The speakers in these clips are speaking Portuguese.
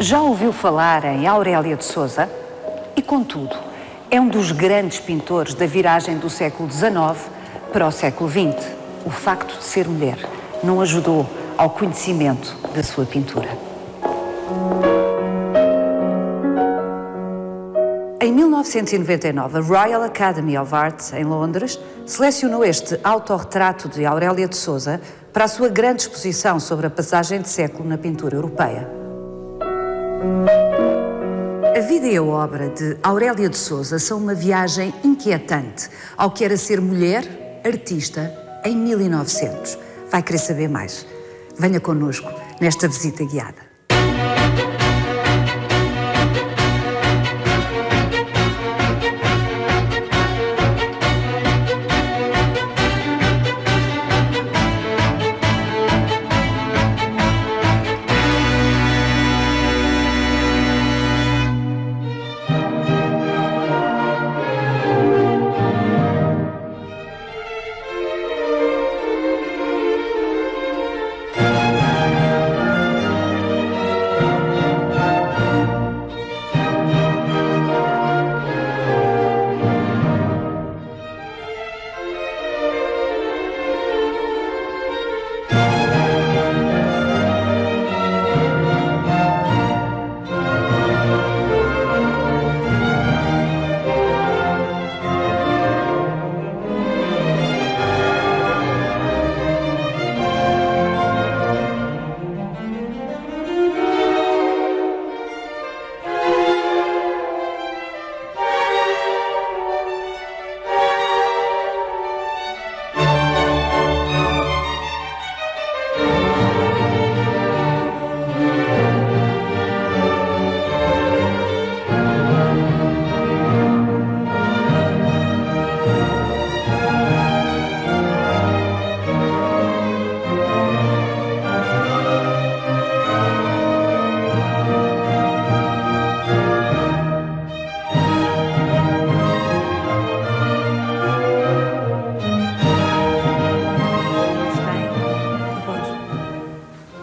Já ouviu falar em Aurélia de Sousa? E, contudo, é um dos grandes pintores da viragem do século XIX para o século XX. O facto de ser mulher não ajudou ao conhecimento da sua pintura. Em 1999, a Royal Academy of Arts, em Londres, selecionou este autorretrato de Aurélia de Sousa para a sua grande exposição sobre a passagem de século na pintura europeia. A vida e a obra de Aurélia de Sousa são uma viagem inquietante ao que era ser mulher, artista, em 1900. Vai querer saber mais? Venha connosco nesta visita guiada.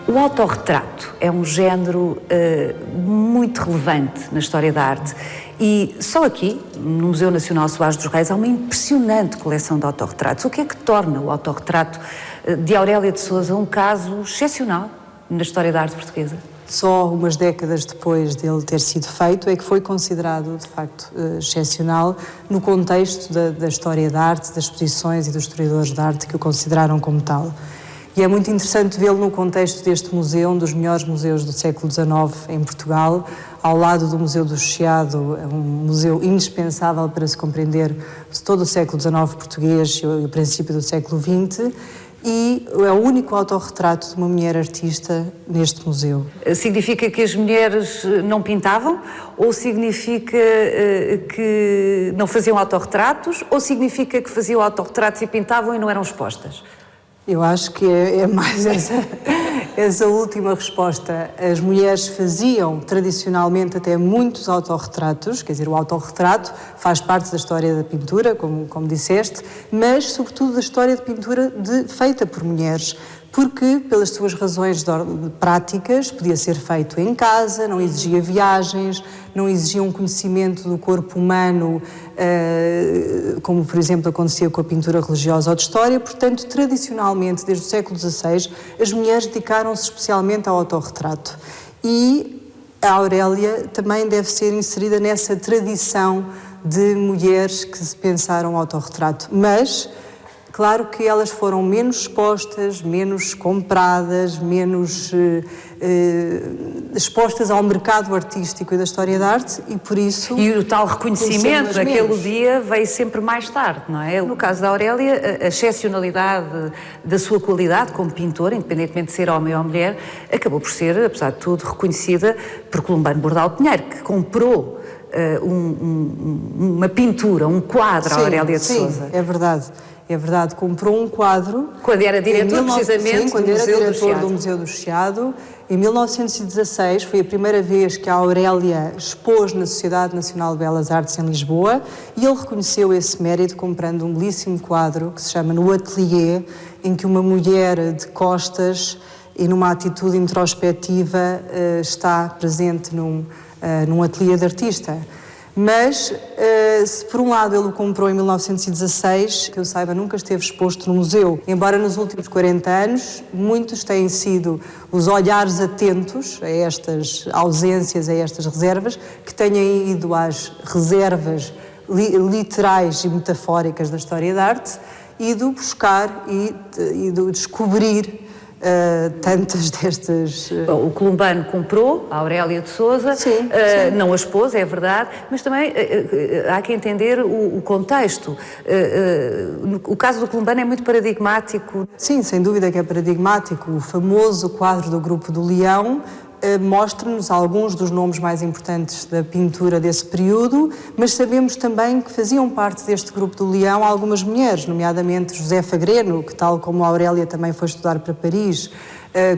O autorretrato é um género muito relevante na história da arte e só aqui, no Museu Nacional Soares dos Reis, há uma impressionante coleção de autorretratos. O que é que torna o autorretrato de Aurélia de Sousa um caso excepcional na história da arte portuguesa? Só umas décadas depois dele ter sido feito é que foi considerado, de facto, excepcional no contexto da história da arte, das exposições e dos historiadores de arte que o consideraram como tal. E é muito interessante vê-lo no contexto deste museu, um dos melhores museus do século XIX em Portugal, ao lado do Museu do Chiado, um museu indispensável para se compreender todo o século XIX português e o princípio do século XX, e é o único autorretrato de uma mulher artista neste museu. Significa que as mulheres não pintavam? Ou significa que não faziam autorretratos? Ou significa que faziam autorretratos e pintavam e não eram expostas? Eu acho que é mais essa última resposta. As mulheres faziam tradicionalmente até muitos autorretratos, quer dizer, o autorretrato faz parte da história da pintura, como disseste, mas sobretudo da história de pintura feita por mulheres, porque pelas suas razões práticas podia ser feito em casa, não exigia viagens, não exigia um conhecimento do corpo humano, como por exemplo acontecia com a pintura religiosa ou de história. Portanto, tradicionalmente, desde o século XVI, as mulheres dedicaram-se especialmente ao autorretrato. E a Aurélia também deve ser inserida nessa tradição de mulheres que se pensaram autorretrato. Mas claro que elas foram menos expostas, menos compradas, menos expostas ao mercado artístico e da história da arte e por isso... E o tal reconhecimento naquele dia veio sempre mais tarde, não é? No caso da Aurélia, a excepcionalidade da sua qualidade como pintora, independentemente de ser homem ou mulher, acabou por ser, apesar de tudo, reconhecida por Columbano Bordal Pinheiro, que comprou uma pintura, um quadro à Aurélia de Sousa. É verdade. É verdade, comprou um quadro... Quando era diretor, precisamente, quando era diretor do Museu do Chiado. Em 1916 foi a primeira vez que a Aurélia expôs na Sociedade Nacional de Belas Artes em Lisboa e ele reconheceu esse mérito comprando um belíssimo quadro que se chama No Atelier, em que uma mulher de costas e numa atitude introspectiva está presente num ateliê de artista. Mas, se por um lado ele o comprou em 1916, que eu saiba nunca esteve exposto no museu, embora nos últimos 40 anos muitos têm sido os olhares atentos a estas ausências, a estas reservas, que tenham ido às reservas literais e metafóricas da história da arte, ido buscar e do descobrir tantas destas... Bom, o Columbano comprou, a Aurélia de Sousa, sim. Não a expôs, é verdade, mas também há que entender o contexto. O caso do Columbano é muito paradigmático. Sim, sem dúvida que é paradigmático. O famoso quadro do Grupo do Leão mostra-nos alguns dos nomes mais importantes da pintura desse período, mas sabemos também que faziam parte deste Grupo do Leão algumas mulheres, nomeadamente Josefa Greno, que tal como a Aurélia também foi estudar para Paris,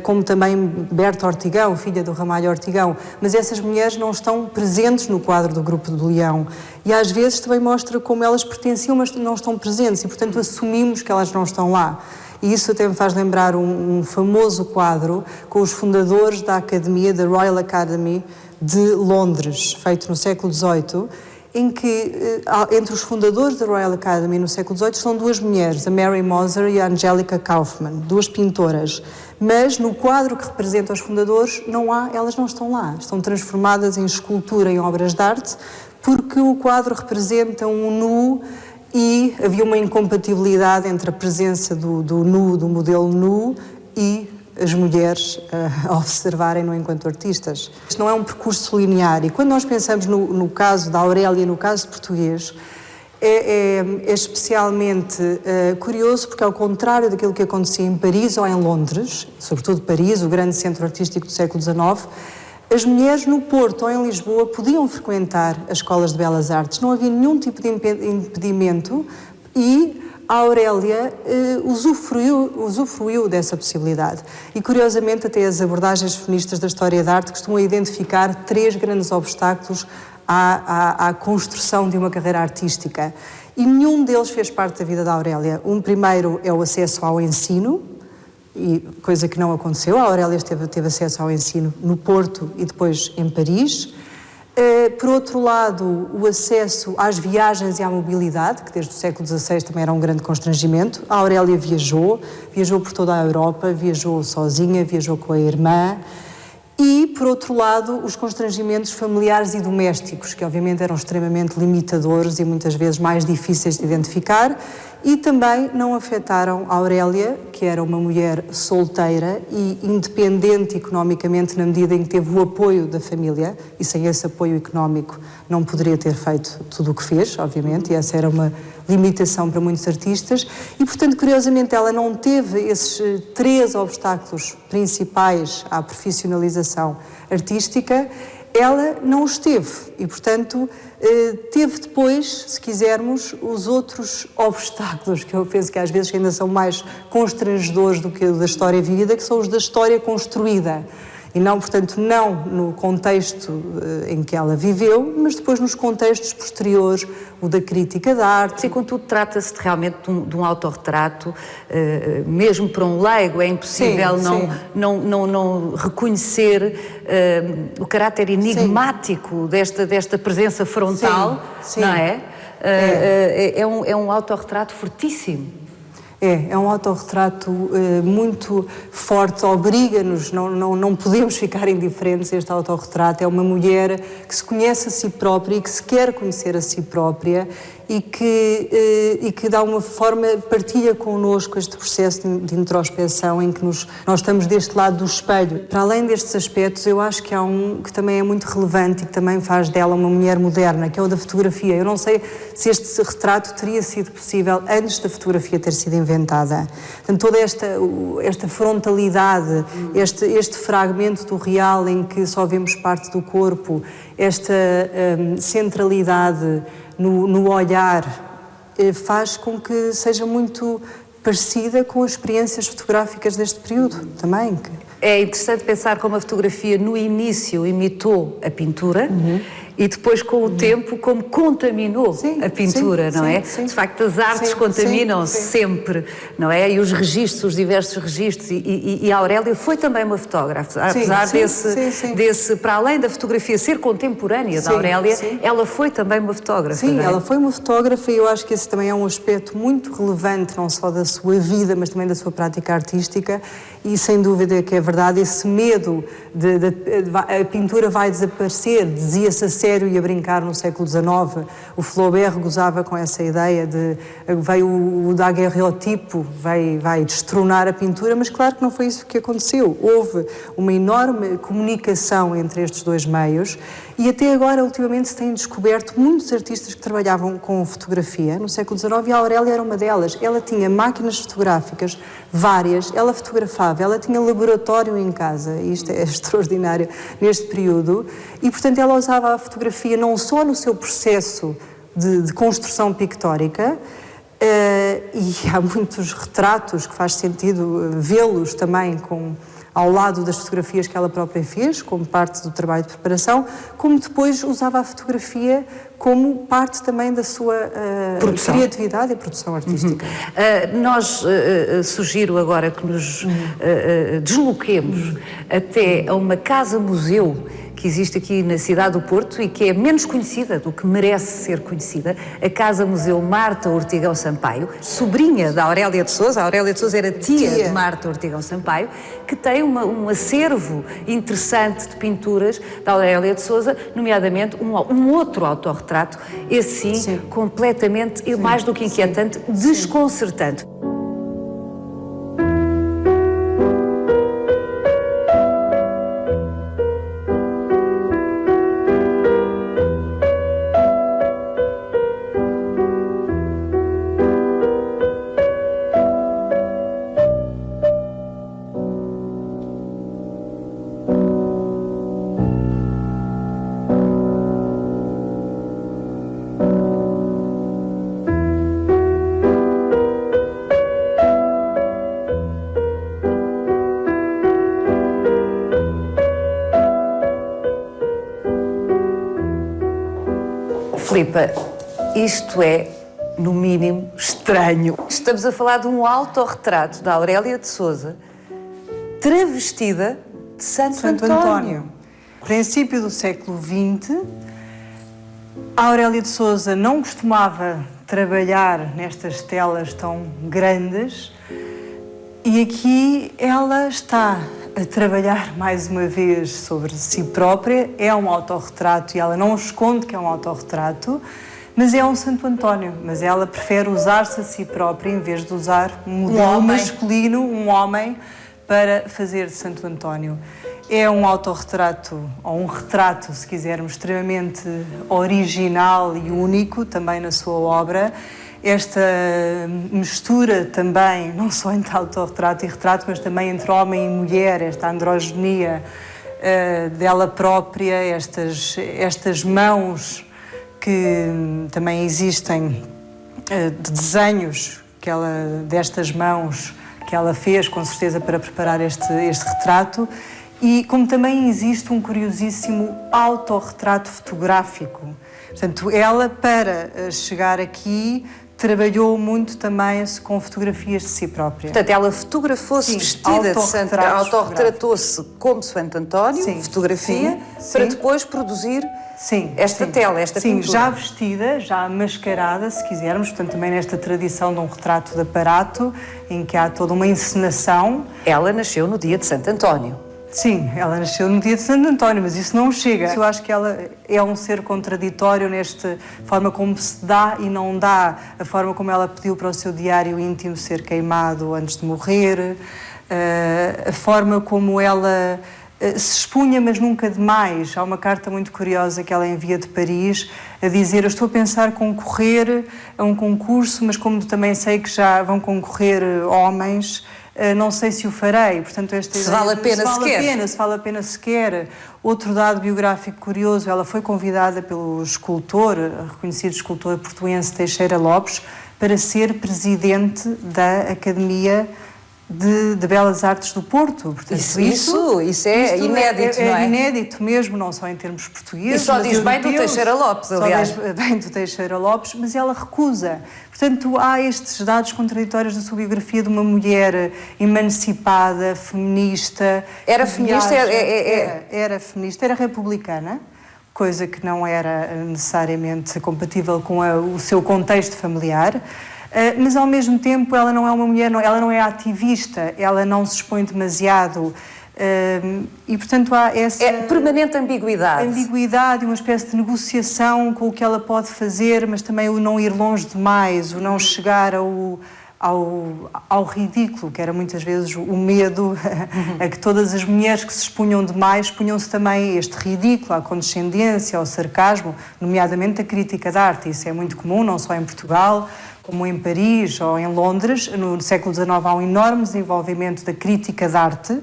como também Berta Ortigão, filha do Ramalho Ortigão, mas essas mulheres não estão presentes no quadro do Grupo do Leão e às vezes também mostra como elas pertenciam, mas não estão presentes e portanto assumimos que elas não estão lá. E isso até me faz lembrar um famoso quadro com os fundadores da Academia, da Royal Academy de Londres, feito no século XVIII, em que entre os fundadores da Royal Academy no século XVIII são duas mulheres, a Mary Moser e a Angelica Kauffman, duas pintoras. Mas no quadro que representa os fundadores elas não estão lá, estão transformadas em escultura, em obras de arte, porque o quadro representa um nu. E havia uma incompatibilidade entre a presença do nu, do modelo nu, e as mulheres a observarem-no enquanto artistas. Isto não é um percurso linear. E quando nós pensamos no caso da Aurélia e no caso português, é especialmente curioso porque, ao contrário daquilo que acontecia em Paris ou em Londres, sobretudo Paris, o grande centro artístico do século XIX, as mulheres no Porto ou em Lisboa podiam frequentar as escolas de belas artes, não havia nenhum tipo de impedimento e a Aurélia usufruiu dessa possibilidade. E, curiosamente, até as abordagens feministas da história da arte costumam identificar 3 grandes obstáculos à construção de uma carreira artística. E nenhum deles fez parte da vida da Aurélia. Um primeiro é o acesso ao ensino, e coisa que não aconteceu. A Aurélia teve acesso ao ensino no Porto e depois em Paris. Por outro lado, o acesso às viagens e à mobilidade, que desde o século XVI também era um grande constrangimento. A Aurélia viajou por toda a Europa, viajou sozinha, viajou com a irmã. E, por outro lado, os constrangimentos familiares e domésticos, que obviamente eram extremamente limitadores e muitas vezes mais difíceis de identificar, e também não afetaram a Aurélia, que era uma mulher solteira e independente economicamente na medida em que teve o apoio da família, e sem esse apoio económico não poderia ter feito tudo o que fez, obviamente, e essa era uma limitação para muitos artistas, e portanto, curiosamente, ela não teve esses 3 obstáculos principais à profissionalização artística, ela não os teve e, portanto, teve depois, se quisermos, os outros obstáculos, que eu penso que às vezes ainda são mais constrangedores do que o da história vivida, que são os da história construída. E não, portanto, não no contexto em que ela viveu, mas depois nos contextos posteriores, o da crítica da arte. E, contudo, trata-se realmente de um autorretrato, mesmo para um leigo, é impossível não reconhecer o caráter enigmático desta presença frontal, não é? É um autorretrato fortíssimo. É um autorretrato muito forte, obriga-nos, não podemos ficar indiferentes a este autorretrato. É uma mulher que se conhece a si própria e que se quer conhecer a si própria e que de alguma forma partilha connosco este processo de introspeção em que nós estamos deste lado do espelho. Para além destes aspectos, eu acho que há um que também é muito relevante e que também faz dela uma mulher moderna, que é o da fotografia. Eu não sei se este retrato teria sido possível antes da fotografia ter sido inventada. Portanto, toda esta frontalidade, este fragmento do real em que só vemos parte do corpo, esta centralidade no olhar, faz com que seja muito parecida com as experiências fotográficas deste período também. É interessante pensar como a fotografia no início imitou a pintura E depois, com o tempo, como contaminou a pintura, não é? De facto, as artes contaminam-se sempre, não é? E os registros, os diversos registros. E a Aurélia foi também uma fotógrafa. Apesar desse, para além da fotografia ser contemporânea da Aurélia, ela foi também uma fotógrafa. Sim, não é? ela foi uma fotógrafa e eu acho que esse também é um aspecto muito relevante, não só da sua vida, mas também da sua prática artística. E sem dúvida que é verdade, esse medo de a pintura vai desaparecer, dizia-se a sério e a brincar no século XIX. O Flaubert gozava com essa ideia de veio o daguerreotipo, vai destronar a pintura, mas claro que não foi isso que aconteceu. Houve uma enorme comunicação entre estes dois meios e até agora, ultimamente, se têm descoberto muitos artistas que trabalhavam com fotografia no século XIX e a Aurélia era uma delas. Ela tinha máquinas fotográficas, várias, ela fotografava, ela tinha laboratório em casa, e isto é extraordinário neste período, e portanto ela usava a fotografia não só no seu processo de construção pictórica, e há muitos retratos que faz sentido vê-los também ao lado das fotografias que ela própria fez, como parte do trabalho de preparação, como depois usava a fotografia como parte também da sua criatividade e produção artística. Sugiro agora que nos desloquemos até a uma casa-museu que existe aqui na cidade do Porto e que é menos conhecida do que merece ser conhecida, a Casa-Museu Marta Ortigão Sampaio, sobrinha da Aurélia de Sousa. A Aurélia de Sousa era tia de Marta Ortigão Sampaio, que tem um acervo interessante de pinturas da Aurélia de Sousa, nomeadamente um outro autorretrato, esse sim. Completamente, mais do que inquietante, desconcertante. Filipa, isto é, no mínimo, estranho. Estamos a falar de um autorretrato da Aurélia de Sousa travestida de Santo António. Princípio do século XX, a Aurélia de Sousa não costumava trabalhar nestas telas tão grandes e aqui ela está a trabalhar mais uma vez sobre si própria. É um autorretrato e ela não esconde que é um autorretrato, mas é um Santo António. Mas ela prefere usar-se a si própria em vez de usar um modelo masculino, um homem, para fazer de Santo António. É um autorretrato, ou um retrato, se quisermos, extremamente original e único também na sua obra. Esta mistura também, não só entre autorretrato e retrato, mas também entre homem e mulher, esta androginia dela própria, estas mãos que também existem, de desenhos destas mãos que ela fez, com certeza, para preparar este retrato. E como também existe um curiosíssimo autorretrato fotográfico. Portanto, ela, para chegar aqui, trabalhou muito também com fotografias de si própria. Portanto, ela fotografou-se vestida de Santo António, autorretratou-se como Santo António, fotografia, para depois produzir esta tela, esta pintura. Sim, já vestida, já mascarada, se quisermos, portanto, também nesta tradição de um retrato de aparato, em que há toda uma encenação. Ela nasceu no dia de Santo António. Sim, ela nasceu no dia de Santo António, mas isso não chega. Eu acho que ela é um ser contraditório nesta forma como se dá e não dá, a forma como ela pediu para o seu diário íntimo ser queimado antes de morrer, a forma como ela se expunha, mas nunca demais. Há uma carta muito curiosa que ela envia de Paris a dizer: eu estou a pensar concorrer a um concurso, mas como também sei que já vão concorrer homens, não sei se o farei. Portanto, se vale a pena sequer. Se vale a pena sequer. Outro dado biográfico curioso: ela foi convidada pelo escultor, reconhecido escultor portuense Teixeira Lopes, para ser presidente da Academia de Belas Artes do Porto. Portanto, isso é inédito, não é? É inédito mesmo, não só em termos portugueses. E só diz bem do Teixeira Lopes, aliás. Só diz bem do Teixeira Lopes, mas ela recusa. Portanto, há estes dados contraditórios na sua biografia de uma mulher emancipada, feminista. Era feminista? Era feminista, era republicana, coisa que não era necessariamente compatível com o seu contexto familiar. Mas, ao mesmo tempo, ela não é uma mulher, ela não é ativista, ela não se expõe demasiado e, portanto, há essa... É permanente ambiguidade. Ambiguidade, uma espécie de negociação com o que ela pode fazer, mas também o não ir longe demais, o não chegar ao ridículo, que era muitas vezes o medo a que todas as mulheres que se expunham demais expunham-se também a este ridículo, à condescendência, ao sarcasmo, nomeadamente a crítica de arte. Isso é muito comum, não só em Portugal, como em Paris ou em Londres. No século XIX há um enorme desenvolvimento da crítica de arte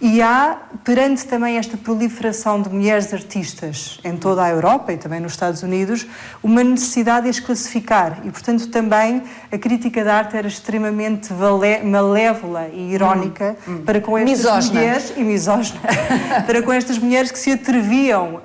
e há, perante também esta proliferação de mulheres artistas em toda a Europa e também nos Estados Unidos, uma necessidade de as classificar e, portanto, também a crítica de arte era extremamente malévola e irónica para com estas mulheres e misógina para com estas mulheres que se atreviam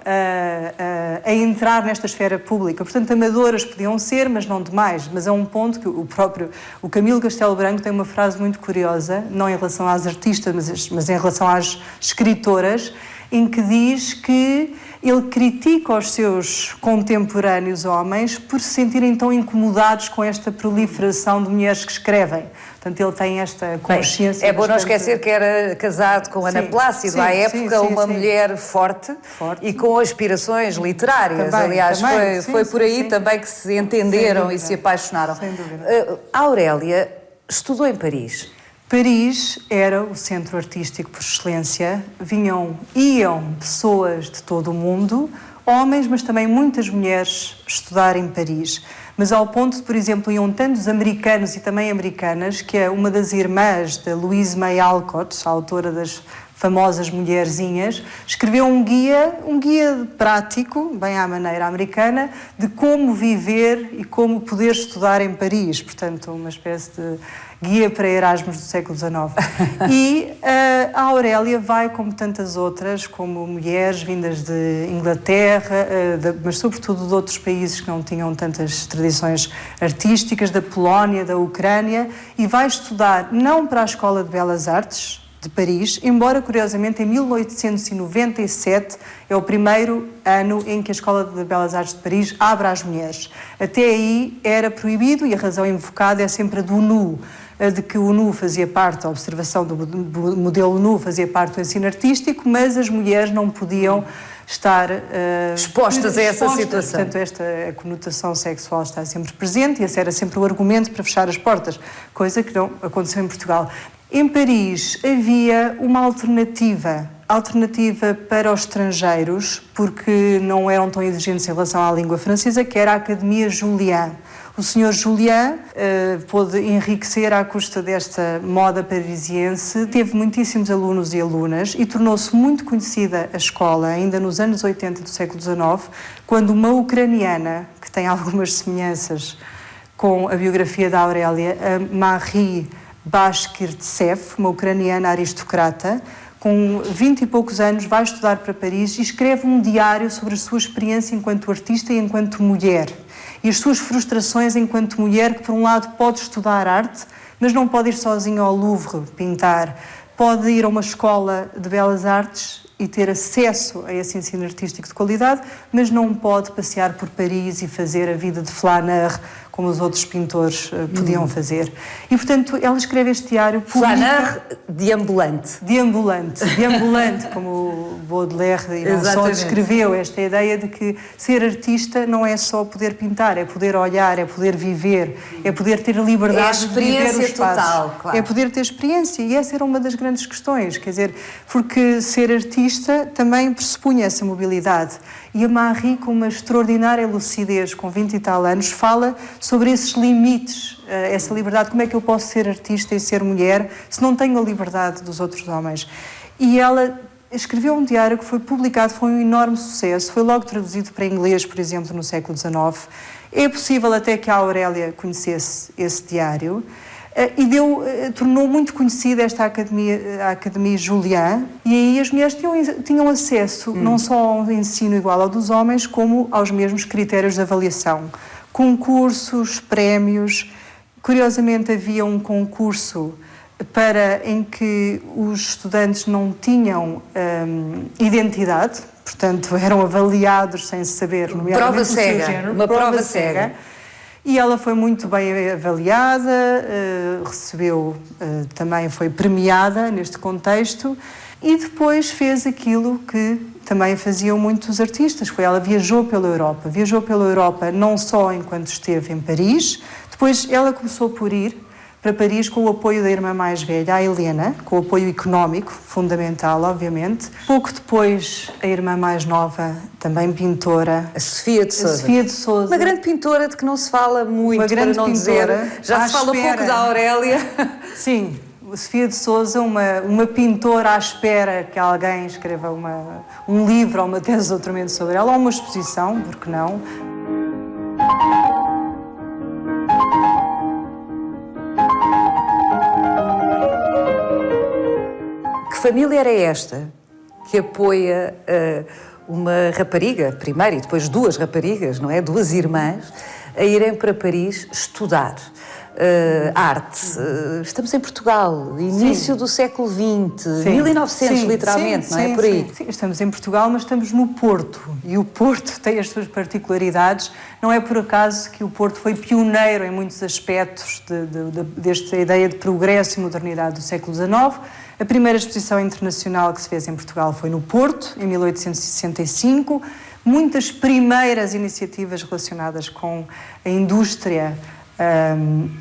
a entrar nesta esfera pública. Portanto, amadoras podiam ser, mas não demais. Mas é um ponto que o Camilo Castelo Branco tem uma frase muito curiosa, não em relação às artistas, mas em relação às escritoras, em que diz que ele critica os seus contemporâneos homens por se sentirem tão incomodados com esta proliferação de mulheres que escrevem. Portanto, ele tem esta consciência... É bom não esquecer que era casado com Ana Plácido, à época, uma mulher forte e com aspirações literárias. Aliás, foi por aí também que se entenderam e se apaixonaram. Sem dúvida. A Aurélia estudou em Paris. Paris era o centro artístico por excelência. Iam pessoas de todo o mundo, homens, mas também muitas mulheres, estudar em Paris. Mas ao ponto de, por exemplo, iam tantos americanos e também americanas, que é uma das irmãs da Louise May Alcott, a autora das famosas Mulherzinhas, escreveu um guia prático, bem à maneira americana, de como viver e como poder estudar em Paris. Portanto, uma espécie de guia para Erasmus do século XIX. E a Aurélia vai, como tantas outras, como mulheres vindas de Inglaterra, mas sobretudo de outros países que não tinham tantas tradições artísticas, da Polónia, da Ucrânia, e vai estudar não para a Escola de Belas Artes de Paris, embora, curiosamente, em 1897 é o primeiro ano em que a Escola de Belas Artes de Paris abre às mulheres. Até aí era proibido e a razão invocada é sempre a do nu, de que o nu fazia parte, a observação do modelo nu fazia parte do ensino artístico, mas as mulheres não podiam estar expostas a essa situação. Portanto, esta conotação sexual está sempre presente e esse era sempre o argumento para fechar as portas, coisa que não aconteceu em Portugal. Em Paris havia uma alternativa para os estrangeiros, porque não eram tão exigentes em relação à língua francesa, que era a Academia Julian. O Sr. Julian pôde enriquecer à custa desta moda parisiense, teve muitíssimos alunos e alunas e tornou-se muito conhecida a escola, ainda nos anos 80 do século XIX, quando uma ucraniana, que tem algumas semelhanças com a biografia da Aurélia, a Marie Bashkirtsev, uma ucraniana aristocrata, com 20 e poucos anos, vai estudar para Paris e escreve um diário sobre a sua experiência enquanto artista e enquanto mulher. E as suas frustrações enquanto mulher, que por um lado pode estudar arte, mas não pode ir sozinha ao Louvre pintar, pode ir a uma escola de belas artes e ter acesso a esse ensino artístico de qualidade, mas não pode passear por Paris e fazer a vida de flaneur como os outros pintores podiam fazer. E, portanto, ela escreve este diário... Flaneur deambulante. Deambulante, como o Baudelaire e não só descreveu esta ideia de que ser artista não é só poder pintar, é poder olhar, é poder viver, é poder ter a liberdade de viver os espaços. Total, claro. É poder ter experiência, e essa era uma das grandes questões, quer dizer, porque ser artista também pressupunha essa mobilidade. E a Marie, com uma extraordinária lucidez, com 20 e tal anos, fala sobre esses limites, essa liberdade. Como é que eu posso ser artista e ser mulher se não tenho a liberdade dos outros homens? E ela escreveu um diário que foi publicado, foi um enorme sucesso, foi logo traduzido para inglês, por exemplo, no século XIX. É possível até que a Aurélia conhecesse esse diário. e tornou muito conhecida esta academia, a Academia Julian, e aí as mulheres tinham acesso não só ao ensino igual ao dos homens, como aos mesmos critérios de avaliação. Concursos, prémios. Curiosamente, havia um concurso em que os estudantes não tinham identidade, portanto, eram avaliados sem saber, nomeadamente prova o seu cega, género. uma prova cega. E ela foi muito bem avaliada, também foi premiada neste contexto, e depois fez aquilo que também faziam muitos artistas. Ela viajou pela Europa não só enquanto esteve em Paris, depois ela começou por ir para Paris com o apoio da irmã mais velha, a Helena, com o apoio económico, fundamental, obviamente. Pouco depois, a irmã mais nova, também pintora, a Sofia de Sousa. Uma grande pintora de que não se fala muito, para não dizer. Já se fala pouco da Aurélia. Sim, a Sofia de Sousa, uma pintora à espera que alguém escreva um livro ou uma tese de doutoramento sobre ela, ou uma exposição, porque não? Que família era esta que apoia uma rapariga, primeiro, e depois duas raparigas, não é? Duas irmãs, a irem para Paris estudar arte? Estamos em Portugal, início do século XX, 1900 literalmente, não é? Por aí. Sim, estamos em Portugal, mas estamos no Porto. E o Porto tem as suas particularidades. Não é por acaso que o Porto foi pioneiro em muitos aspectos desta ideia de progresso e modernidade do século XIX. A primeira exposição internacional que se fez em Portugal foi no Porto, em 1865. Muitas primeiras iniciativas relacionadas com a indústria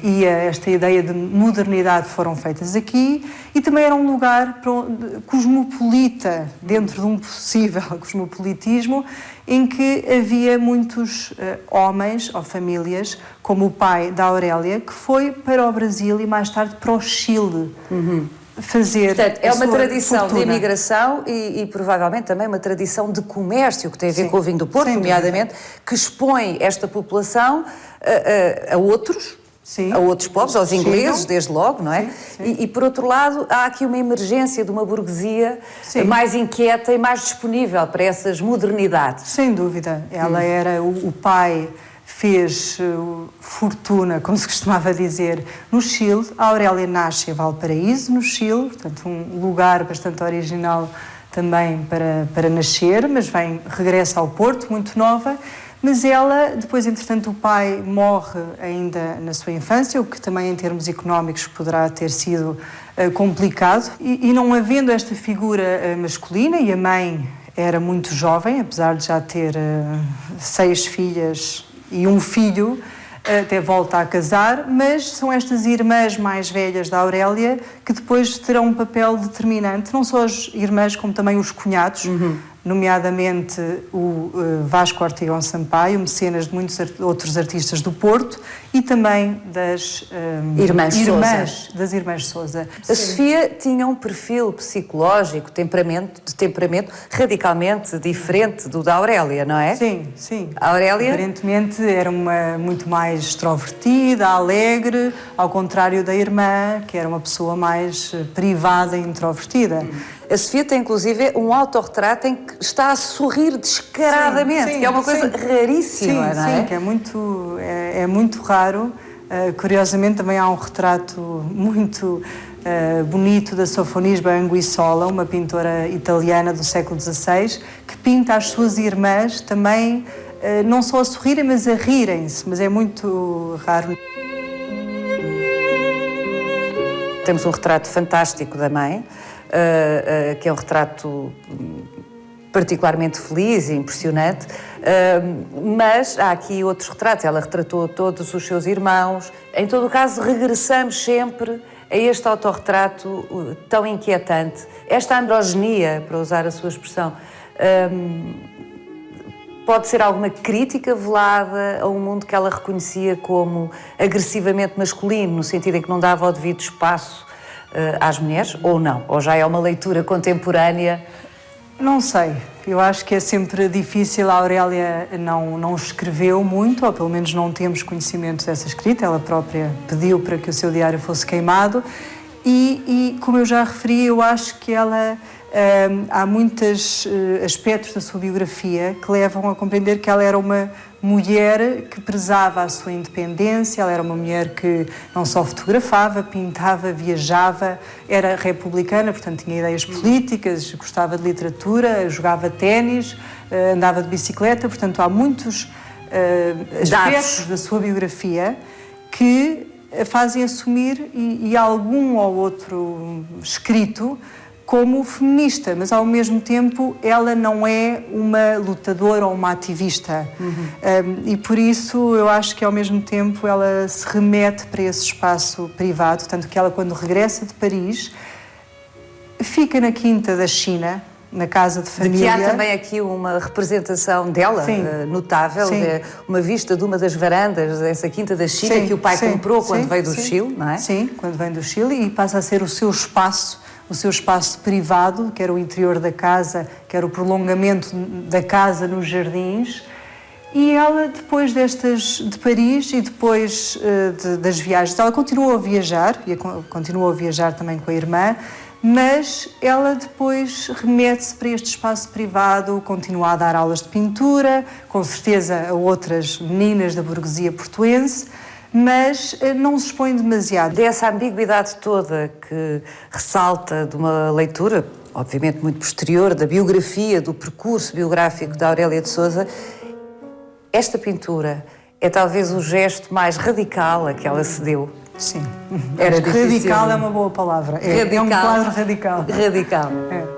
e esta ideia de modernidade foram feitas aqui, e também era um lugar cosmopolita, dentro de um possível cosmopolitismo, em que havia muitos homens ou famílias, como o pai da Aurélia, que foi para o Brasil e mais tarde para o Chile. Portanto, é uma tradição de imigração e provavelmente também uma tradição de comércio que tem a ver com o vinho do Porto, nomeadamente, que expõe esta população a outros povos, aos ingleses, desde logo, não é? E por outro lado, há aqui uma emergência de uma burguesia mais inquieta e mais disponível para essas modernidades. Sem dúvida. Ela era o pai... fez fortuna, como se costumava dizer, no Chile. A Aurélia nasce em Valparaíso, no Chile, portanto um lugar bastante original também para nascer, mas regressa ao Porto, muito nova. Mas ela, depois, entretanto, o pai morre ainda na sua infância, o que também, em termos económicos, poderá ter sido complicado. E não havendo esta figura masculina, e a mãe era muito jovem, apesar de já ter 6 filhas e um filho, até volta a casar, mas são estas irmãs mais velhas da Aurélia que depois terão um papel determinante, não só as irmãs como também os cunhados, nomeadamente o Vasco Ortigão Sampaio, mecenas de muitos outros artistas do Porto, e também das irmãs Sousa. A Sofia tinha um perfil psicológico, de temperamento radicalmente diferente do da Aurélia, não é? Sim. A Aurélia? Aparentemente era muito mais extrovertida, alegre, ao contrário da irmã, que era uma pessoa mais privada e introvertida. A Sofia tem, inclusive, um autorretrato em que está a sorrir descaradamente, que é uma coisa raríssima, não é? Sim, que é muito raro. Curiosamente, também há um retrato muito bonito da Sofonisba Anguissola, uma pintora italiana do século XVI, que pinta as suas irmãs também, não só a sorrirem, mas a rirem-se, mas é muito raro. Temos um retrato fantástico da mãe, que é um retrato particularmente feliz e impressionante, mas há aqui outros retratos. Ela retratou todos os seus irmãos. Em todo o caso, regressamos sempre a este autorretrato tão inquietante. Esta androgenia, para usar a sua expressão, pode ser alguma crítica velada a um mundo que ela reconhecia como agressivamente masculino, no sentido em que não dava o devido espaço às mulheres, ou não? Ou já é uma leitura contemporânea? Não sei. Eu acho que é sempre difícil. A Aurélia não escreveu muito, ou pelo menos não temos conhecimento dessa escrita. Ela própria pediu para que o seu diário fosse queimado. E como eu já referi, eu acho que ela... há muitos aspectos da sua biografia que levam a compreender que ela era uma mulher que prezava a sua independência, ela era uma mulher que não só fotografava, pintava, viajava, era republicana, portanto tinha ideias políticas, gostava de literatura, jogava ténis, andava de bicicleta, portanto há muitos aspectos da sua biografia que a fazem assumir e algum ou outro escrito como feminista, mas ao mesmo tempo ela não é uma lutadora ou uma ativista. E por isso eu acho que ao mesmo tempo ela se remete para esse espaço privado, tanto que ela quando regressa de Paris fica na quinta da China, na casa de família. De que há também aqui uma representação dela, notável, uma vista de uma das varandas dessa quinta da China que o pai comprou quando veio do Chile, não é? Sim, quando vem do Chile, e passa a ser o seu espaço privado, que era o interior da casa, que era o prolongamento da casa nos jardins. E ela, depois de Paris e depois das viagens, ela continuou a viajar, e continuou a viajar também com a irmã, mas ela depois remete-se para este espaço privado, continua a dar aulas de pintura, com certeza a outras meninas da burguesia portuense, mas não se expõe demasiado. Dessa ambiguidade toda que ressalta de uma leitura, obviamente muito posterior, da biografia, do percurso biográfico da Aurélia de Sousa, esta pintura é talvez o gesto mais radical a que ela se deu. Sim. Era difícil. Radical é uma boa palavra. É um quadro radical. Radical. É.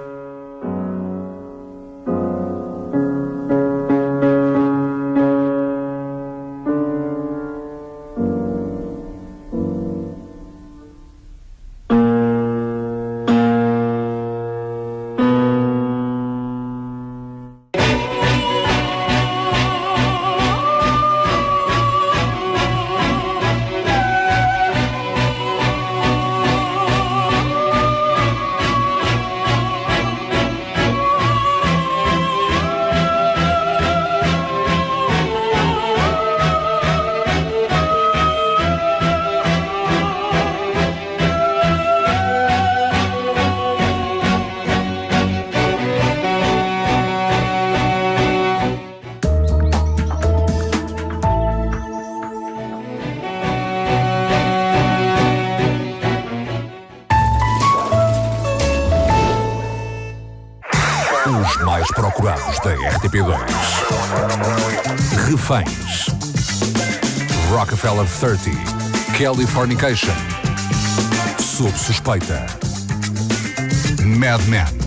Os mais procurados da RTP2. Reféns. Rockefeller 30. Californication. Sob suspeita. Mad Men.